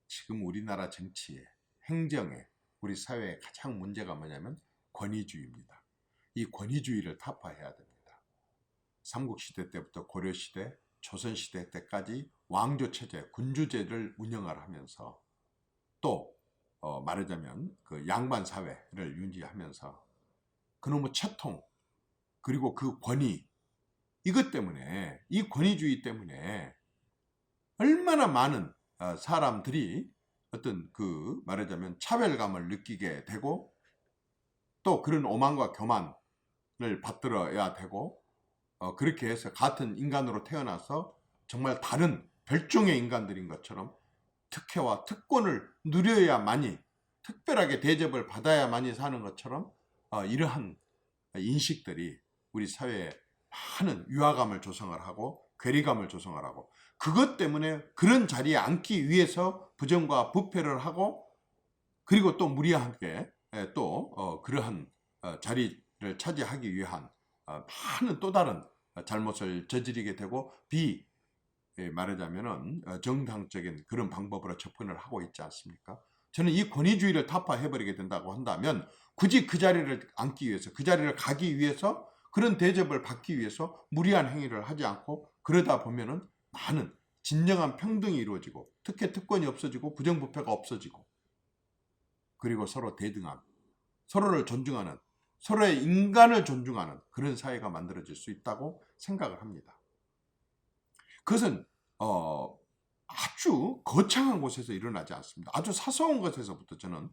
지금 우리나라 정치에, 행정에, 우리 사회의 가장 문제가 뭐냐면 권위주의입니다. 이 권위주의를 타파해야 됩니다. 삼국시대 때부터 고려시대, 조선시대 때까지 왕조체제, 군주제를 운영을 하면서 또 말하자면 그 양반사회를 유지하면서 그놈의 채통, 그리고 그 권위, 이것 때문에, 이 권위주의 때문에 얼마나 많은 사람들이 어떤 말하자면 차별감을 느끼게 되고 또 그런 오만과 교만을 받들어야 되고 그렇게 해서 같은 인간으로 태어나서 정말 다른 별종의 인간들인 것처럼 특혜와 특권을 누려야만이, 특별하게 대접을 받아야만이 사는 것처럼 이러한 인식들이 우리 사회에 많은 위화감을 조성을 하고 괴리감을 조성을 하고, 그것 때문에 그런 자리에 앉기 위해서 부정과 부패를 하고, 그리고 또 무리하게 또 그러한 자리를 차지하기 위한 많은 또 다른 잘못을 저지르게 되고 말하자면은 정당적인 그런 방법으로 접근을 하고 있지 않습니까? 저는 이 권위주의를 타파해버리게 된다고 한다면 굳이 그 자리를 앉기 위해서, 그 자리를 가기 위해서, 그런 대접을 받기 위해서 무리한 행위를 하지 않고, 그러다 보면은 많은 진정한 평등이 이루어지고 특혜 특권이 없어지고 부정부패가 없어지고, 그리고 서로 대등한, 서로를 존중하는, 서로의 인간을 존중하는 그런 사회가 만들어질 수 있다고 생각을 합니다. 그것은 아주 거창한 곳에서 일어나지 않습니다. 아주 사소한 것에서부터 저는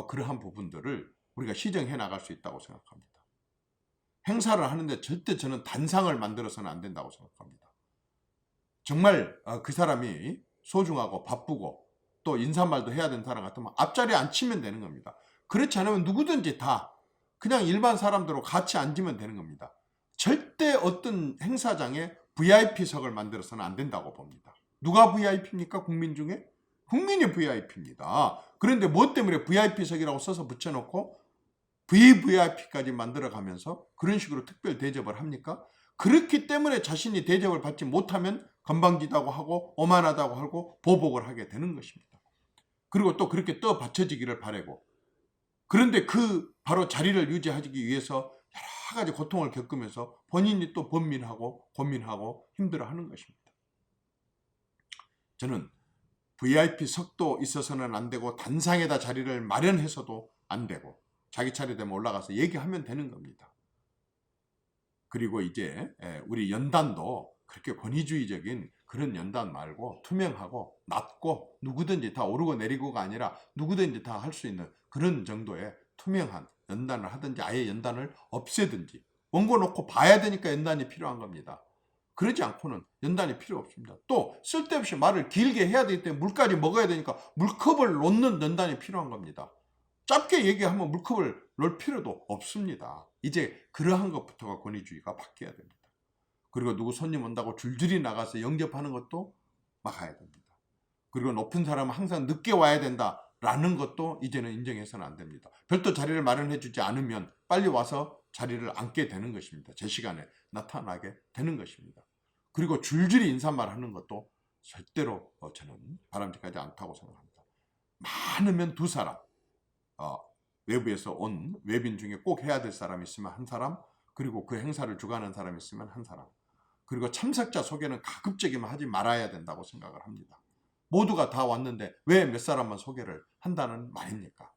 그러한 부분들을 우리가 시정해 나갈 수 있다고 생각합니다. 행사를 하는데 절대 저는 단상을 만들어서는 안 된다고 생각합니다. 정말 그 사람이 소중하고 바쁘고 또 인사말도 해야 되는 사람 같으면 앞자리에 앉히면 되는 겁니다. 그렇지 않으면 누구든지 다 그냥 일반 사람들로 같이 앉으면 되는 겁니다. 절대 어떤 행사장에 VIP석을 만들어서는 안 된다고 봅니다. 누가 VIP입니까? 국민 중에? 국민이 VIP입니다. 그런데 뭐 때문에 VIP석이라고 써서 붙여놓고 VVIP까지 만들어가면서 그런 식으로 특별 대접을 합니까? 그렇기 때문에 자신이 대접을 받지 못하면 건방지다고 하고 오만하다고 하고 보복을 하게 되는 것입니다. 그리고 또 그렇게 떠받쳐지기를 바라고, 그런데 바로 자리를 유지하기 위해서 여러 가지 고통을 겪으면서 본인이 또 번민하고 고민하고 힘들어하는 것입니다. 저는 VIP석도 있어서는 안 되고 단상에다 자리를 마련해서도 안 되고 자기 차례 되면 올라가서 얘기하면 되는 겁니다. 그리고 이제 우리 연단도 그렇게 권위주의적인 그런 연단 말고 투명하고 낮고 누구든지 다 오르고 내리고가 아니라 누구든지 다 할 수 있는 그런 정도의 투명한 연단을 하든지 아예 연단을 없애든지, 원고 놓고 봐야 되니까 연단이 필요한 겁니다. 그러지 않고는 연단이 필요 없습니다. 또 쓸데없이 말을 길게 해야 되기 때문에 물까지 먹어야 되니까 물컵을 놓는 연단이 필요한 겁니다. 짧게 얘기하면 물컵을 놓을 필요도 없습니다. 이제 그러한 것부터가 권위주의가 바뀌어야 됩니다. 그리고 누구 손님 온다고 줄줄이 나가서 영접하는 것도 막아야 됩니다. 그리고 높은 사람은 항상 늦게 와야 된다라는 것도 이제는 인정해서는 안 됩니다. 별도 자리를 마련해 주지 않으면 빨리 와서 자리를 앉게 되는 것입니다. 제 시간에 나타나게 되는 것입니다. 그리고 줄줄이 인사말 하는 것도 절대로 저는 바람직하지 않다고 생각합니다. 많으면 두 사람, 외부에서 온 외빈 중에 꼭 해야 될 사람이 있으면 한 사람, 그리고 그 행사를 주관하는 사람이 있으면 한 사람, 그리고 참석자 소개는 가급적이면 하지 말아야 된다고 생각을 합니다. 모두가 다 왔는데 왜 몇 사람만 소개를 한다는 말입니까?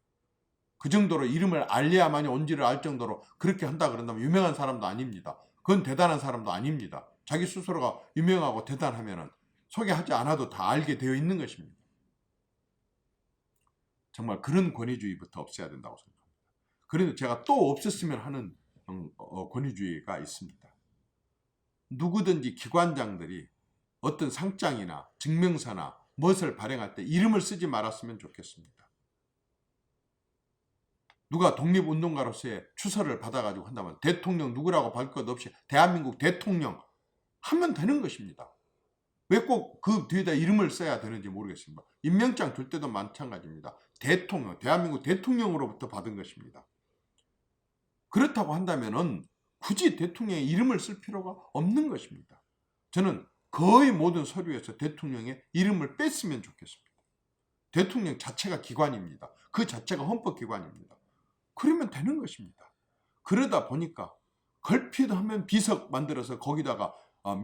그 정도로 이름을 알려야만이 온지를 알 정도로 그렇게 한다 그런다면 유명한 사람도 아닙니다. 그건 대단한 사람도 아닙니다. 자기 스스로가 유명하고 대단하면 소개하지 않아도 다 알게 되어 있는 것입니다. 정말 그런 권위주의부터 없애야 된다고 생각합니다. 그런데 제가 또 없었으면 하는 권위주의가 있습니다. 누구든지 기관장들이 어떤 상장이나 증명서나 무엇을 발행할 때 이름을 쓰지 말았으면 좋겠습니다. 누가 독립운동가로서의 추서를 받아가지고 한다면 대통령 누구라고 발 것 없이 대한민국 대통령 하면 되는 것입니다. 왜 꼭 그 뒤에다 이름을 써야 되는지 모르겠습니다. 임명장 줄 때도 마찬가지입니다. 대통령, 대한민국 대통령으로부터 받은 것입니다. 그렇다고 한다면은 굳이 대통령의 이름을 쓸 필요가 없는 것입니다. 저는 거의 모든 서류에서 대통령의 이름을 뺐으면 좋겠습니다. 대통령 자체가 기관입니다. 그 자체가 헌법기관입니다. 그러면 되는 것입니다. 그러다 보니까 걸핏하면 비석 만들어서 거기다가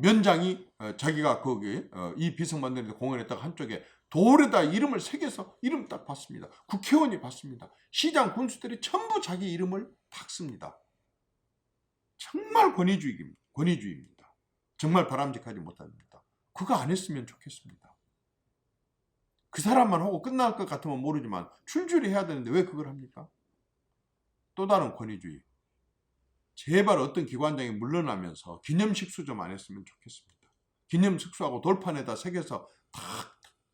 면장이 자기가 거기 이 비석 만드는 데 공헌했다가 한쪽에 돌에다 이름을 새겨서 이름 딱 받습니다. 국회의원이 받습니다. 시장 군수들이 전부 자기 이름을 박습니다. 정말 권위주의입니다. 정말 바람직하지 못합니다. 그거 안 했으면 좋겠습니다. 그 사람만 하고 끝날 것 같으면 모르지만 출줄이 해야 되는데 왜 그걸 합니까? 또 다른 권위주의. 제발 어떤 기관장이 물러나면서 기념식수 좀 안 했으면 좋겠습니다. 기념식수하고 돌판에다 새겨서 탁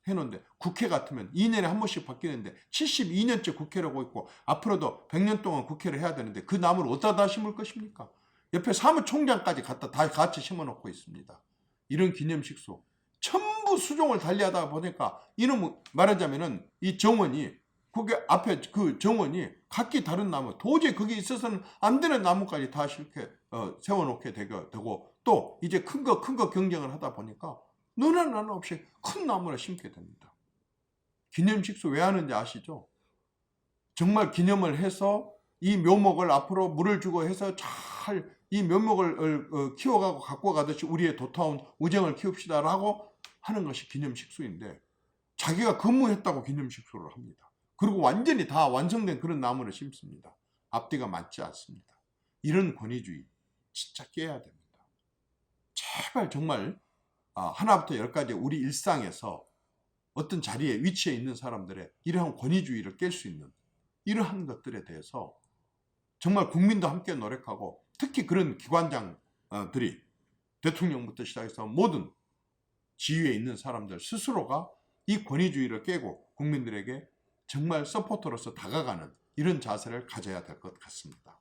해놓는데, 국회 같으면 2년에 한 번씩 바뀌는데 72년째 국회라고 있고 앞으로도 100년 동안 국회를 해야 되는데 그 나무를 어디다 심을 것입니까? 옆에 사무총장까지 갖다 다 같이 심어놓고 있습니다. 이런 기념식수 전부 수종을 달리하다 보니까 이놈 말하자면은 이 정원이 그게 앞에 그 정원이 각기 다른 나무, 도저히 거기 있어서는 안 되는 나무까지 다 이렇게 세워놓게 되고 또 이제 큰 거 경쟁을 하다 보니까 너나 나나 없이 큰 나무를 심게 됩니다. 기념식수 왜 하는지 아시죠? 정말 기념을 해서 이 묘목을 앞으로 물을 주고 해서 잘 이 묘목을 키워가고 갖고 가듯이 우리의 도타운 우정을 키웁시다라고 하는 것이 기념식수인데, 자기가 근무했다고 기념식수를 합니다. 그리고 완전히 다 완성된 그런 나무를 심습니다. 앞뒤가 맞지 않습니다. 이런 권위주의 진짜 깨야 됩니다. 제발 정말 하나부터 열까지 우리 일상에서 어떤 자리에 위치해 있는 사람들의 이러한 권위주의를 깰 수 있는 이러한 것들에 대해서 정말 국민도 함께 노력하고, 특히 그런 기관장들이 대통령부터 시작해서 모든 지위에 있는 사람들 스스로가 이 권위주의를 깨고 국민들에게 정말 서포터로서 다가가는 이런 자세를 가져야 될 것 같습니다.